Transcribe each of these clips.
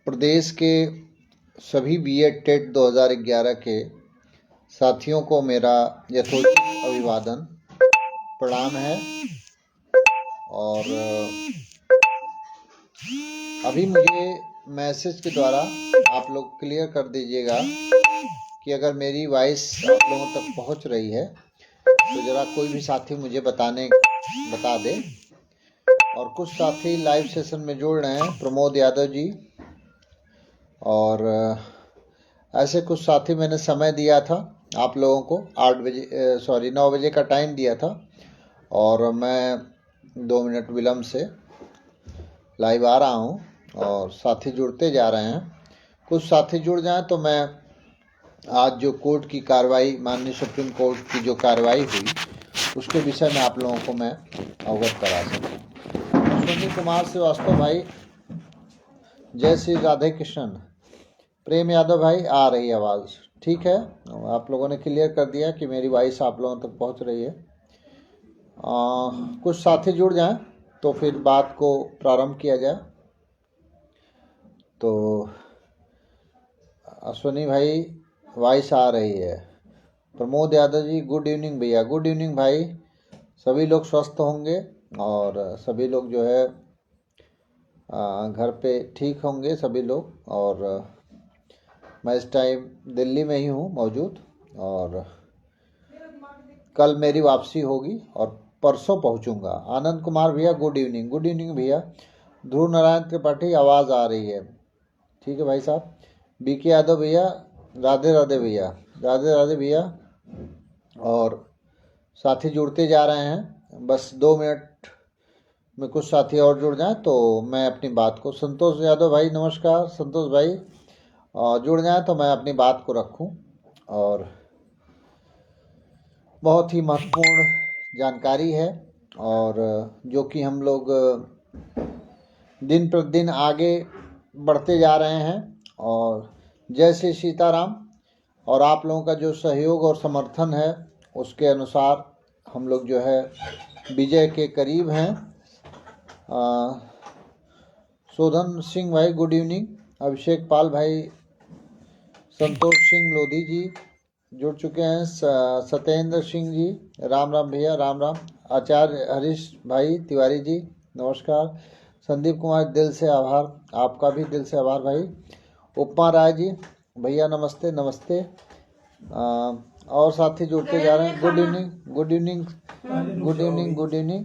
प्रदेश के सभी BEd TET 2011 के साथियों को मेरा यथोचित अभिवादन प्रणाम है। और अभी मुझे मैसेज के द्वारा आप लोग क्लियर कर दीजिएगा कि अगर मेरी वॉइस आप लोगों तक पहुंच रही है तो ज़रा कोई भी साथी मुझे बता दे। और कुछ साथी लाइव सेशन में जुड़ रहे हैं, प्रमोद यादव जी, और ऐसे कुछ साथी मैंने समय दिया था आप लोगों को 9 बजे का टाइम दिया था और मैं 2 मिनट विलम्ब से लाइव आ रहा हूं और साथी जुड़ते जा रहे हैं। कुछ साथी जुड़ जाएं तो मैं आज जो कोर्ट की कार्रवाई, माननीय सुप्रीम कोर्ट की जो कार्रवाई हुई उसके विषय में आप लोगों को मैं अवगत करा सकूं। अश्विनी कुमार श्रीवास्तव भाई, जय श्री राधे कृष्ण। प्रेम यादव भाई, आ रही आवाज़ ठीक है? आप लोगों ने क्लियर कर दिया कि मेरी वॉइस आप लोगों तक पहुंच रही है। कुछ साथी जुड़ जाएं तो फिर बात को प्रारंभ किया जाए। तो अश्विनी भाई, वॉइस आ रही है। प्रमोद यादव जी, गुड इवनिंग भैया। गुड इवनिंग भाई। सभी लोग स्वस्थ होंगे और सभी लोग जो है घर पे ठीक होंगे सभी लोग। और मैं इस टाइम दिल्ली में ही हूँ मौजूद और कल मेरी वापसी होगी और परसों पहुँचूँगा। आनंद कुमार भैया, गुड इवनिंग। गुड इवनिंग भैया। ध्रुव नारायण त्रिपाठी, आवाज़ आ रही है? ठीक है भाई साहब। बीके यादव भैया, राधे राधे भैया। राधे राधे भैया। और साथी जुड़ते जा रहे हैं, बस 2 मिनट में कुछ साथी और जुड़ जाएं तो मैं अपनी बात को, संतोष यादव भाई नमस्कार। संतोष भाई जुड़ जाएं तो मैं अपनी बात को रखूं। और बहुत ही महत्वपूर्ण जानकारी है और जो कि हम लोग दिन प्रतिदिन आगे बढ़ते जा रहे हैं। और जय श्री सीताराम। और आप लोगों का जो सहयोग और समर्थन है उसके अनुसार हम लोग जो है विजय के करीब हैं। शोधन सिंह भाई, गुड इवनिंग। अभिषेक पाल भाई, संतोष सिंह लोधी जी जुड़ चुके हैं। सत्येंद्र सिंह जी, राम राम भैया, राम राम। आचार्य हरीश भाई तिवारी जी, नमस्कार। संदीप कुमार, दिल से आभार, आपका भी दिल से आभार भाई। उपमा राय जी भैया, नमस्ते नमस्ते। और साथी जुड़ते जा रहे हैं। Good evening, good evening, good evening, good evening.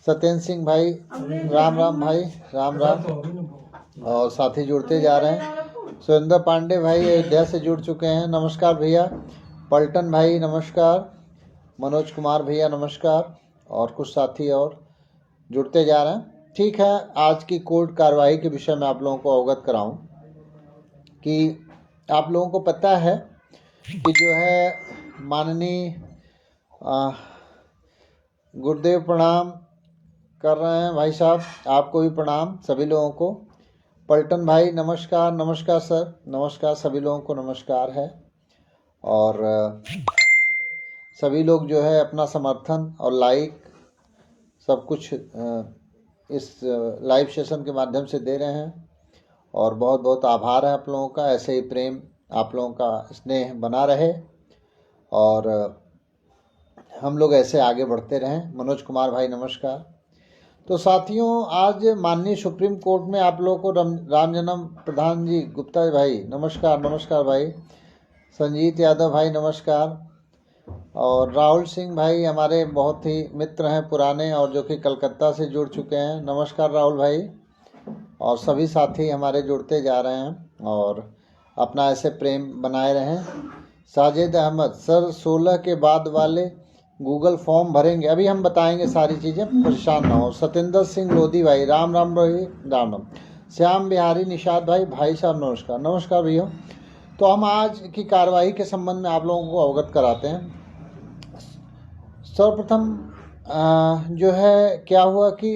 Satyendra Singh भाई, राम राम भाई, राम राम। और साथी जुड़ते जा रहे हैं। सुरेंद्र पांडे भाई अयोध्या से जुड़ चुके हैं, नमस्कार भैया। पलटन भाई नमस्कार। मनोज कुमार भैया नमस्कार। और कुछ साथी और जुड़ते जा रहे हैं। ठीक है, आज की कोर्ट कार्रवाई के विषय में आप लोगों को अवगत कराऊं कि आप लोगों को पता है कि जो है माननीय गुरुदेव प्रणाम कर रहे हैं भाई साहब, आपको भी प्रणाम सभी लोगों को। पलटन भाई नमस्कार। नमस्कार सर, नमस्कार सभी लोगों को, नमस्कार है। और सभी लोग जो है अपना समर्थन और लाइक सब कुछ इस लाइव सेशन के माध्यम से दे रहे हैं और बहुत बहुत आभार है आप लोगों का। ऐसे ही प्रेम, आप लोगों का स्नेह बना रहे और हम लोग ऐसे आगे बढ़ते रहें। मनोज कुमार भाई नमस्कार। तो साथियों, आज माननीय सुप्रीम कोर्ट में आप लोगों को राम जन्म प्रधान जी गुप्ता भाई नमस्कार, नमस्कार भाई। संजीत यादव भाई नमस्कार। और राहुल सिंह भाई हमारे बहुत ही मित्र हैं पुराने और जो कि कलकत्ता से जुड़ चुके हैं, नमस्कार राहुल भाई। और सभी साथी हमारे जुड़ते जा रहे हैं और अपना ऐसे प्रेम बनाए रहें। साजिद अहमद सर, 16 के बाद वाले गूगल फॉर्म भरेंगे? अभी हम बताएंगे सारी चीज़ें, परेशान ना हो। सत्येंद्र सिंह लोधी भाई, राम राम भाई, राम राम। श्याम बिहारी निषाद भाई, भाई साहब नमस्कार, नमस्कार भैया। तो हम आज की कार्रवाई के संबंध में आप लोगों को अवगत कराते हैं। सर्वप्रथम जो है क्या हुआ कि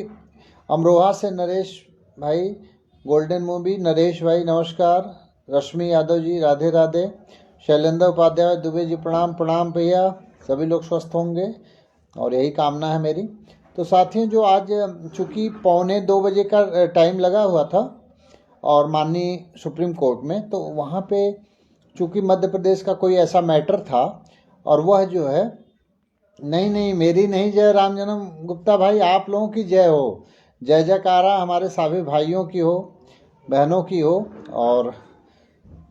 अमरोहा से नरेश भाई, गोल्डन मूवी, नरेश भाई नमस्कार। रश्मि यादव जी, राधे राधे। शैलेंद्र उपाध्याय दुबे जी, प्रणाम प्रणाम भैया। सभी लोग स्वस्थ होंगे और यही कामना है मेरी। तो साथियों, जो आज चूँकि 1:45 बजे का टाइम लगा हुआ था और माननीय सुप्रीम कोर्ट में। तो वहाँ पे चूँकि मध्य प्रदेश का कोई ऐसा मैटर था और वह जो है नहीं मेरी नहीं जय राम जन्म गुप्ता भाई, आप लोगों की जय हो, जय जयकारा हमारे सभी भाइयों की हो, बहनों की हो, और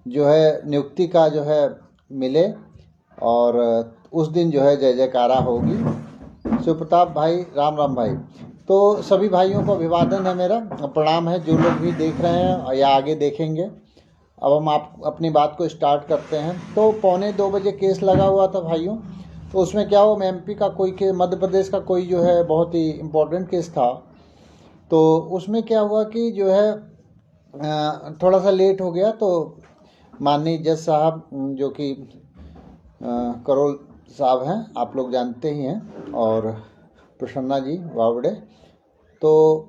जो है नियुक्ति का जो है मिले और उस दिन जो है जय जयकारा होगी। शिवप्रताप भाई, राम राम भाई। तो सभी भाइयों को अभिवादन है, मेरा प्रणाम है, जो लोग भी देख रहे हैं या आगे देखेंगे। अब हम आप अपनी बात को स्टार्ट करते हैं। तो 1:45 केस लगा हुआ था भाइयों। तो उसमें क्या हुआ, एमपी का कोई के मध्य प्रदेश का कोई जो है बहुत ही इम्पोर्टेंट केस था। तो उसमें क्या हुआ कि जो है थोड़ा सा लेट हो गया। तो माननीय जज साहब जो कि करोल साहब हैं, आप लोग जानते ही हैं, और प्रसन्ना जी वावड़े, तो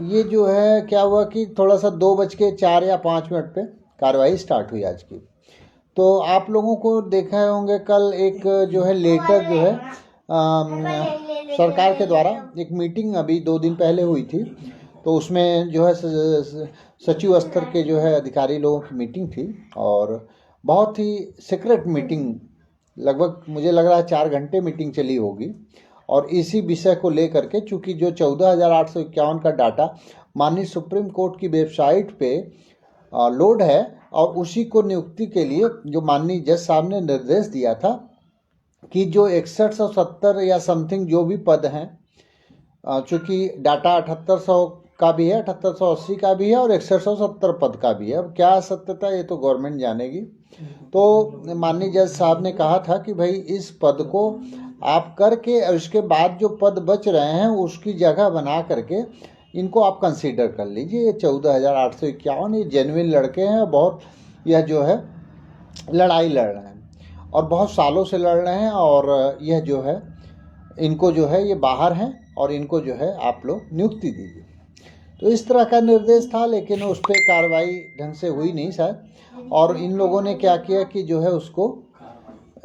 ये जो है क्या हुआ कि थोड़ा सा 2:04 या 5 मिनट पे कार्रवाई स्टार्ट हुई आज की। तो आप लोगों को देखा होंगे कल एक जो है लेटर जो है सरकार के द्वारा एक मीटिंग अभी 2 दिन पहले हुई थी। तो उसमें जो है सचिव स्तर के जो है अधिकारी लोगों की मीटिंग थी और बहुत ही सीक्रेट मीटिंग, लगभग मुझे लग रहा है 4 घंटे मीटिंग चली होगी। और इसी विषय को लेकर के, चूँकि जो 14,851 का डाटा माननीय सुप्रीम कोर्ट की वेबसाइट पे लोड है, और उसी को नियुक्ति के लिए जो माननीय जज साहब ने निर्देश दिया था कि जो 6170 या समथिंग जो भी पद हैं, चूँकि डाटा 7800 का भी है, 7880 का भी है और 6170 पद का भी है। अब क्या सत्यता ये तो गवर्नमेंट जानेगी। तो माननीय जज साहब ने कहा था कि भाई इस पद को आप करके और उसके बाद जो पद बच रहे हैं उसकी जगह बना करके इनको आप कंसीडर कर लीजिए। ये 14,851 ये जेन्युइन लड़के हैं, बहुत यह जो है लड़ाई लड़ रहे हैं और बहुत सालों से लड़ रहे हैं, और यह जो है इनको जो है ये बाहर हैं और इनको जो है आप लोग नियुक्ति दीजिए। तो इस तरह का निर्देश था, लेकिन उस पर कार्रवाई ढंग से हुई नहीं शायद। और इन लोगों ने क्या किया कि जो है उसको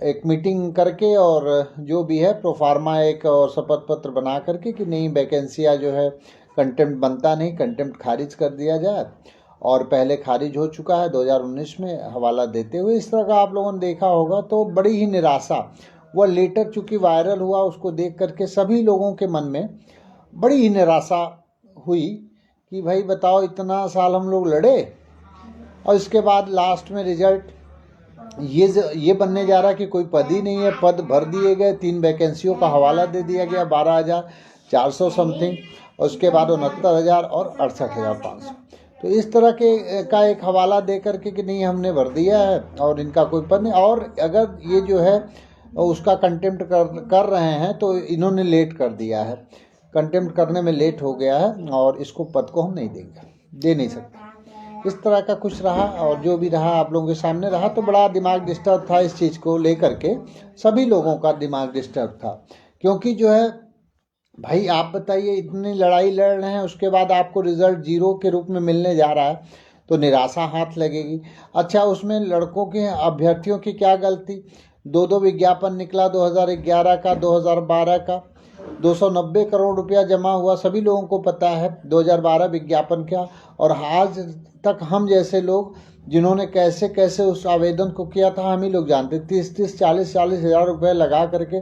एक मीटिंग करके और जो भी है प्रोफार्मा एक और शपथ पत्र बना करके कि नहीं वैकेंसियाँ जो है कंटेम्प्ट बनता नहीं, कंटेम्प्ट खारिज कर दिया जाए, और पहले खारिज हो चुका है 2019 में हवाला देते हुए। इस तरह का आप लोगों ने देखा होगा। तो बड़ी ही निराशा, वह लेटर चूँकि वायरल हुआ उसको देख करके सभी लोगों के मन में बड़ी ही निराशा हुई कि भाई बताओ, इतना साल हम लोग लड़े और इसके बाद लास्ट में रिजल्ट ये बनने जा रहा कि कोई पद ही नहीं है, पद भर दिए गए, 3 वैकेंसियों का हवाला दे दिया गया 12,400 समथिंग, और उसके बाद 69,000 और 68,500। तो इस तरह के का एक हवाला दे करके कि नहीं हमने भर दिया है और इनका कोई पद नहीं। और अगर ये जो है उसका कंटेम्प्ट कर रहे हैं तो इन्होंने लेट कर दिया है, कंटेम्प्ट करने में लेट हो गया है और इसको पद को हम नहीं देंगे, दे नहीं सकते। इस तरह का कुछ रहा, और जो भी रहा आप लोगों के सामने रहा। तो बड़ा दिमाग डिस्टर्ब था इस चीज़ को लेकर के, सभी लोगों का दिमाग डिस्टर्ब था। क्योंकि जो है भाई आप बताइए, इतनी लड़ाई लड़ रहे हैं उसके बाद आपको रिजल्ट 0 के रूप में मिलने जा रहा है, तो निराशा हाथ लगेगी। अच्छा, उसमें लड़कों के अभ्यर्थियों की क्या गलती, 2 विज्ञापन निकला 2011 का, 2012 का, 290 करोड़ रुपया जमा हुआ, सभी लोगों को पता है 2012 विज्ञापन क्या। और आज तक हम जैसे लोग जिन्होंने कैसे कैसे उस आवेदन को किया था हम ही लोग जानते। 30-30, 40-40 हज़ार रुपये लगा करके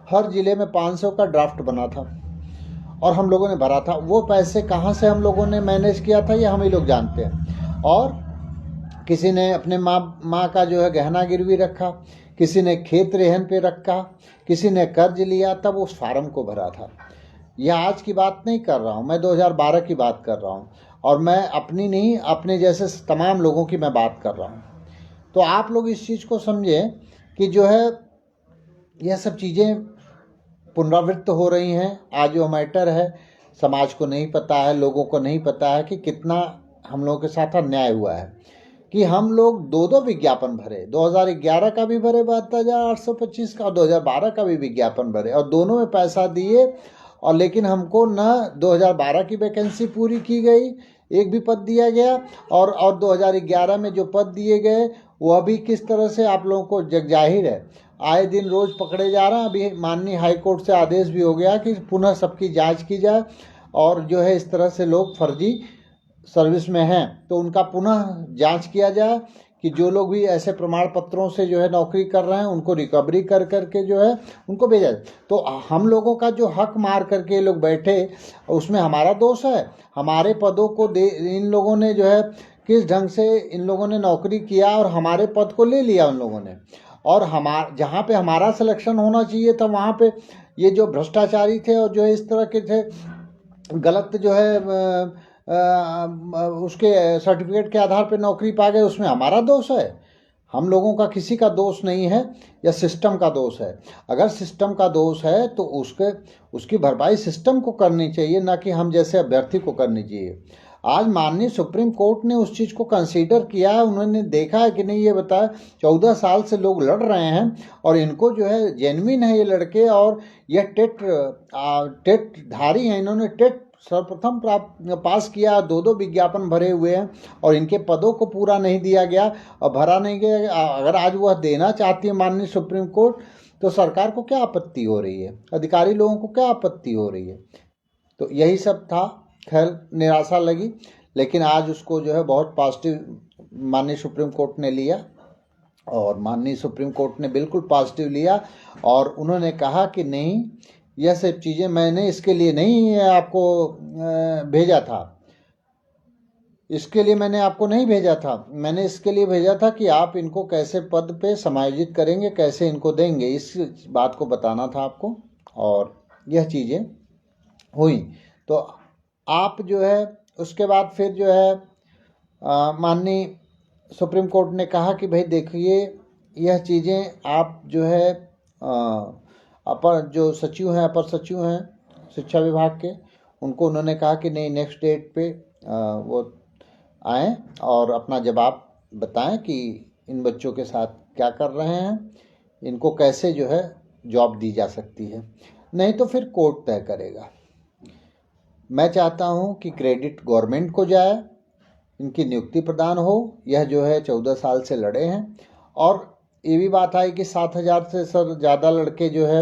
हर ज़िले में 500 का ड्राफ्ट बना था और हम लोगों ने भरा था। वो पैसे कहाँ से हम लोगों ने मैनेज किया था ये हम ही लोग जानते हैं। और किसी ने अपने माँ का जो है गहना गिरवी रखा, किसी ने खेत रेहन पे रखा, किसी ने कर्ज लिया, तब उस फार्म को भरा था। यह आज की बात नहीं कर रहा हूँ, मैं 2012 की बात कर रहा हूँ, और मैं अपनी नहीं अपने जैसे तमाम लोगों की मैं बात कर रहा हूँ। तो आप लोग इस चीज़ को समझें कि जो है यह सब चीज़ें पुनरावृत्त हो रही हैं। आज जो मैटर है समाज को नहीं पता है, लोगों को नहीं पता है कि कितना हम लोगों के साथ अन्याय हुआ है कि हम लोग 2 विज्ञापन भरे, 2011 का भी भरे 72,825 का, और 2012 का भी विज्ञापन भरे, और दोनों में पैसा दिए। और लेकिन हमको न 2012 की वैकेंसी पूरी की गई, एक भी पद दिया गया, और 2011 में जो पद दिए गए वह भी किस तरह से आप लोगों को जग जाहिर है आए दिन रोज़ पकड़े जा रहे हैं। अभी माननीय हाई कोर्ट से आदेश भी हो गया कि पुनः सबकी जांच की जाए, और जो है इस तरह से लोग फर्जी सर्विस में हैं तो उनका पुनः जांच किया जाए कि जो लोग भी ऐसे प्रमाण पत्रों से जो है नौकरी कर रहे हैं उनको रिकवरी कर करके जो है उनको भेजा जाए। तो हम लोगों का जो हक मार करके ये लोग बैठे उसमें हमारा दोष है? हमारे पदों को दे इन लोगों ने जो है किस ढंग से इन लोगों ने नौकरी किया और हमारे पद को ले लिया उन लोगों ने, और जहाँ पे हमारा सिलेक्शन होना चाहिए था वहाँ पे ये जो भ्रष्टाचारी थे और जो है इस तरह के थे गलत जो है उसके सर्टिफिकेट के आधार पर नौकरी पा गए, उसमें हमारा दोष है? हम लोगों का किसी का दोष नहीं है, या सिस्टम का दोष है? अगर सिस्टम का दोष है तो उसकी भरपाई सिस्टम को करनी चाहिए, ना कि हम जैसे अभ्यर्थी को करनी चाहिए। आज माननीय सुप्रीम कोर्ट ने उस चीज़ को कंसीडर किया है, उन्होंने देखा है कि नहीं ये बताया 14 साल से लोग लड़ रहे हैं और इनको जो है जेन्युइन है ये लड़के, और यह टेट धारी हैं, इन्होंने टेट सर्वप्रथम पास किया, 2 विज्ञापन भरे हुए हैं और इनके पदों को पूरा नहीं दिया गया और भरा नहीं गया। अगर आज वह देना चाहती है माननीय सुप्रीम कोर्ट तो सरकार को क्या आपत्ति हो रही है, अधिकारी लोगों को क्या आपत्ति हो रही है? तो यही सब था। खैर निराशा लगी, लेकिन आज उसको जो है बहुत पॉजिटिव माननीय सुप्रीम कोर्ट ने लिया, और माननीय सुप्रीम कोर्ट ने बिल्कुल पॉजिटिव लिया और उन्होंने कहा कि नहीं, यह सब चीज़ें मैंने इसके लिए नहीं आपको भेजा था, इसके लिए मैंने आपको नहीं भेजा था, मैंने इसके लिए भेजा था कि आप इनको कैसे पद पे समायोजित करेंगे, कैसे इनको देंगे, इस बात को बताना था आपको। और यह चीज़ें हुई तो आप जो है उसके बाद फिर जो है माननीय सुप्रीम कोर्ट ने कहा कि भाई देखिए यह चीज़ें आप जो है अपर जो सचिव हैं, अपर सचिव हैं शिक्षा विभाग के, उनको उन्होंने कहा कि नहीं नेक्स्ट डेट पे वो आएँ और अपना जवाब बताएं कि इन बच्चों के साथ क्या कर रहे हैं, इनको कैसे जो है जॉब दी जा सकती है, नहीं तो फिर कोर्ट तय करेगा। मैं चाहता हूं कि क्रेडिट गवर्नमेंट को जाए, इनकी नियुक्ति प्रदान हो। यह जो है 14 साल से लड़े हैं, और ये भी बात आई कि 7,000 से सर ज़्यादा लड़के जो है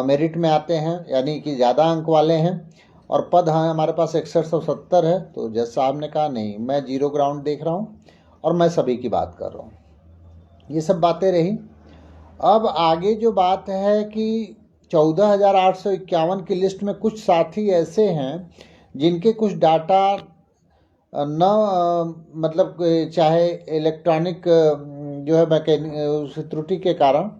मेरिट में आते हैं, यानी कि ज़्यादा अंक वाले हैं, और पद हैं हमारे पास 6170 है। तो जज साहब ने कहा नहीं, मैं जीरो ग्राउंड देख रहा हूँ और मैं सभी की बात कर रहा हूँ। ये सब बातें रही। अब आगे जो बात है कि 14,851 की लिस्ट में कुछ साथी ऐसे हैं जिनके कुछ डाटा न मतलब चाहे इलेक्ट्रॉनिक जो है उस त्रुटि के कारण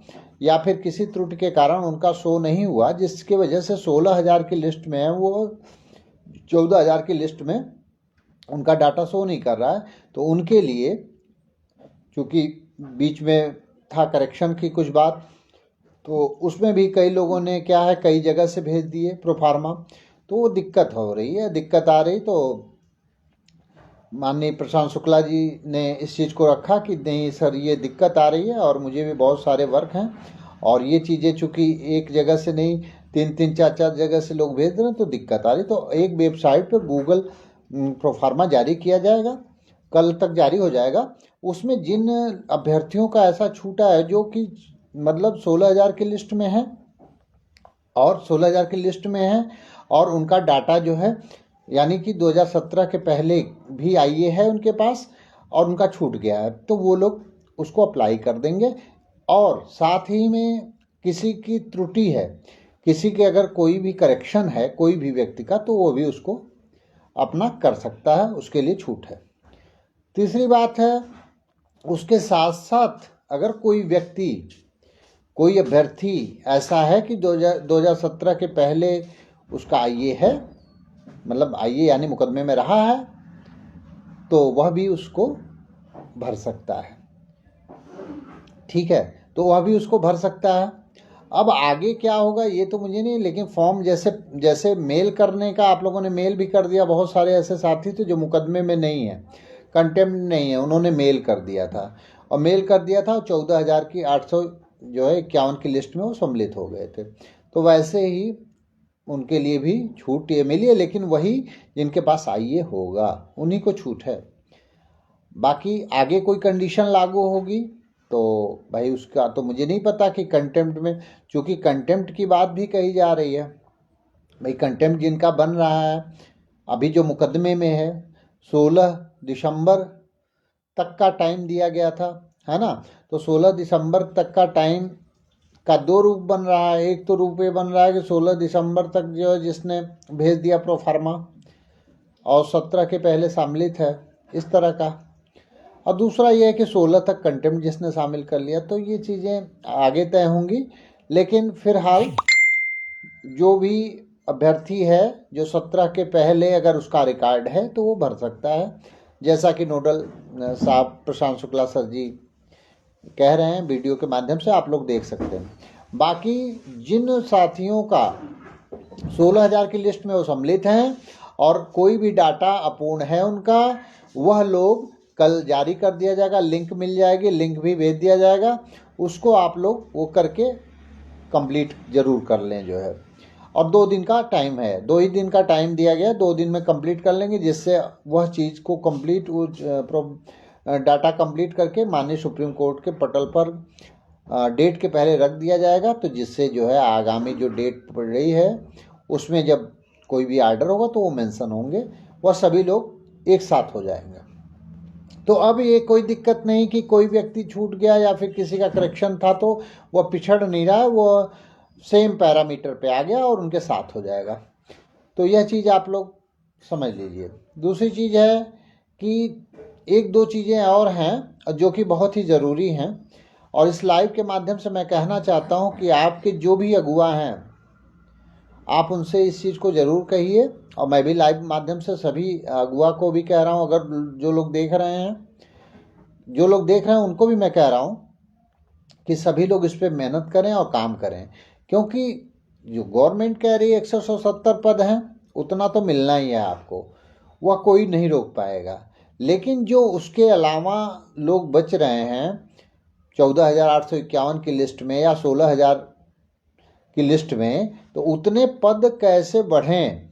या फिर किसी त्रुटि के कारण उनका शो नहीं हुआ, जिसकी वजह से 16,000 की लिस्ट में है, वो 14,000 की लिस्ट में उनका डाटा शो नहीं कर रहा है। तो उनके लिए, चूँकि बीच में था करेक्शन की कुछ बात, तो उसमें भी कई लोगों ने क्या है कई जगह से भेज दिए प्रोफार्मा, तो वो दिक्कत हो रही है, दिक्कत आ रही। तो माननीय प्रशांत शुक्ला जी ने इस चीज़ को रखा कि नहीं सर ये दिक्कत आ रही है और मुझे भी बहुत सारे वर्क हैं, और ये चीज़ें चूँकि एक जगह से नहीं 3-3 4-4 जगह से लोग भेज रहे हैं तो दिक्कत आ रही। तो एक वेबसाइट पर गूगल प्रोफार्मा जारी किया जाएगा, कल तक जारी हो जाएगा। उसमें जिन अभ्यर्थियों का ऐसा छूटा है जो कि मतलब 16,000 की लिस्ट में है और 16,000 की लिस्ट में है और उनका डाटा जो है यानी कि 2017 के पहले भी आईए है उनके पास और उनका छूट गया है, तो वो लोग उसको अप्लाई कर देंगे। और साथ ही में किसी की त्रुटि है, किसी के अगर कोई भी करेक्शन है कोई भी व्यक्ति का, तो वो भी उसको अपना कर सकता है, उसके लिए छूट है। तीसरी बात है, उसके साथ साथ अगर कोई व्यक्ति कोई अभ्यर्थी ऐसा है कि 2017 के पहले उसका आईए है, मतलब आईए यानी मुकदमे में रहा है, तो वह भी उसको भर सकता है। ठीक है, तो वह भी उसको भर सकता है। अब आगे क्या होगा ये तो मुझे नहीं, लेकिन फॉर्म जैसे मेल करने का आप लोगों ने मेल भी कर दिया, बहुत सारे ऐसे साथी थे जो मुकदमे में नहीं है, कंटेम्प्ट नहीं है, उन्होंने मेल कर दिया था और मेल कर दिया था 14,000 की 800 जो है 51 की लिस्ट में वो सम्मिलित हो गए थे। तो वैसे ही उनके लिए भी छूट ये मिली है, लेकिन वही जिनके पास आईए होगा उन्हीं को छूट है। बाकी आगे कोई कंडीशन लागू होगी तो भाई उसका तो मुझे नहीं पता कि कंटेम्प्ट में, चूँकि कंटेम्प्ट की बात भी कही जा रही है, भाई कंटेम्प्ट जिनका बन रहा है अभी जो मुकदमे में है, 16 दिसंबर तक का टाइम दिया गया था, है ना। तो 16 दिसंबर तक का टाइम का दो रूप बन रहा है। एक तो रूप ये बन रहा है कि 16 दिसंबर तक जो है जिसने भेज दिया प्रोफार्मा और 17 के पहले सम्मिलित है, इस तरह का। और दूसरा ये है कि 16 तक कंटेम्प्ट जिसने शामिल कर लिया। तो ये चीज़ें आगे तय होंगी, लेकिन फिलहाल जो भी अभ्यर्थी है जो 17 के पहले अगर उसका रिकॉर्ड है तो वो भर सकता है, जैसा कि नोडल साहब प्रशांत शुक्ला सर जी कह रहे हैं, वीडियो के माध्यम से आप लोग देख सकते हैं। बाकी जिन साथियों का 16,000 की लिस्ट में वो सम्मिलित हैं और कोई भी डाटा अपूर्ण है उनका, वह लोग कल जारी कर दिया जाएगा, लिंक मिल जाएगी, लिंक भी भेज दिया जाएगा, उसको आप लोग वो करके कंप्लीट जरूर कर लें जो है। और 2 दिन का टाइम है, 2 ही दिन का टाइम दिया गया, 2 दिन में कंप्लीट कर लेंगे, जिससे वह चीज़ को कंप्लीट डाटा कंप्लीट करके माननीय सुप्रीम कोर्ट के पटल पर डेट के पहले रख दिया जाएगा। तो जिससे जो है आगामी जो डेट पड़ रही है उसमें जब कोई भी आर्डर होगा तो वो मेंशन होंगे, वह सभी लोग एक साथ हो जाएंगे। तो अब ये कोई दिक्कत नहीं कि कोई व्यक्ति छूट गया या फिर किसी का करेक्शन था तो वह पिछड़ नहीं रहा है, वह सेम पैरामीटर पे आ गया और उनके साथ हो जाएगा। तो यह चीज़ आप लोग समझ लीजिए। दूसरी चीज़ है कि 1-2 चीज़ें और हैं जो कि बहुत ही ज़रूरी हैं, और इस लाइव के माध्यम से मैं कहना चाहता हूं कि आपके जो भी अगुआ हैं आप उनसे इस चीज़ को ज़रूर कहिए। और मैं भी लाइव माध्यम से सभी अगुआ को भी कह रहा हूं, अगर जो लोग देख रहे हैं उनको भी मैं कह रहा हूं कि सभी लोग इस पर मेहनत करें और काम करें, क्योंकि जो गवर्नमेंट कह रही है 170 पद हैं, उतना तो मिलना ही है आपको, वह कोई नहीं रोक पाएगा। लेकिन जो उसके अलावा लोग बच रहे हैं 14,851 की लिस्ट में या 16,000 की लिस्ट में, तो उतने पद कैसे बढ़ें,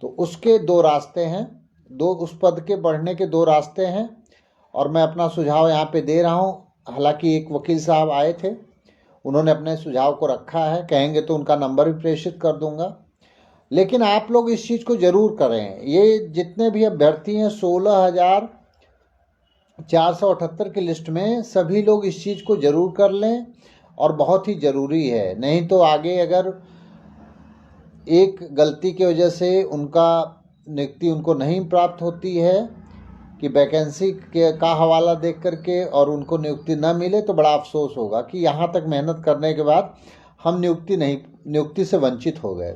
तो उसके 2 रास्ते हैं, उस पद के बढ़ने के 2 रास्ते हैं। और मैं अपना सुझाव यहाँ पे दे रहा हूँ। हालांकि एक वकील साहब आए थे, उन्होंने अपने सुझाव को रखा है, कहेंगे तो उनका नंबर भी प्रेषित कर दूंगा। लेकिन आप लोग इस चीज़ को ज़रूर करें। ये जितने भी अभ्यर्थी हैं 16,478 की लिस्ट में, सभी लोग इस चीज़ को ज़रूर कर लें, और बहुत ही ज़रूरी है। नहीं तो आगे अगर एक गलती की वजह से उनका नियुक्ति उनको नहीं प्राप्त होती है कि वैकेंसी का हवाला देख करके और उनको नियुक्ति न मिले, तो बड़ा अफसोस होगा कि यहाँ तक मेहनत करने के बाद हम नियुक्ति से वंचित हो गए।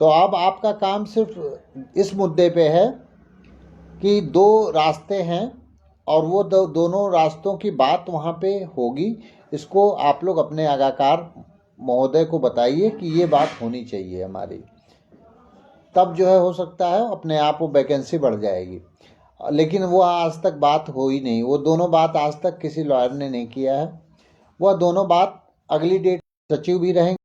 तो अब आपका काम सिर्फ इस मुद्दे पे है कि 2 रास्ते हैं और वो दोनों रास्तों की बात वहाँ पे होगी। इसको आप लोग अपने आगाकार महोदय को बताइए कि ये बात होनी चाहिए हमारी, तब जो है हो सकता है अपने आप वो वैकेंसी बढ़ जाएगी। लेकिन वो आज तक बात हो ही नहीं, वो दोनों बात आज तक किसी लॉयर ने नहीं किया है। वह दोनों बात अगली डेट सचिव भी रहेंगे।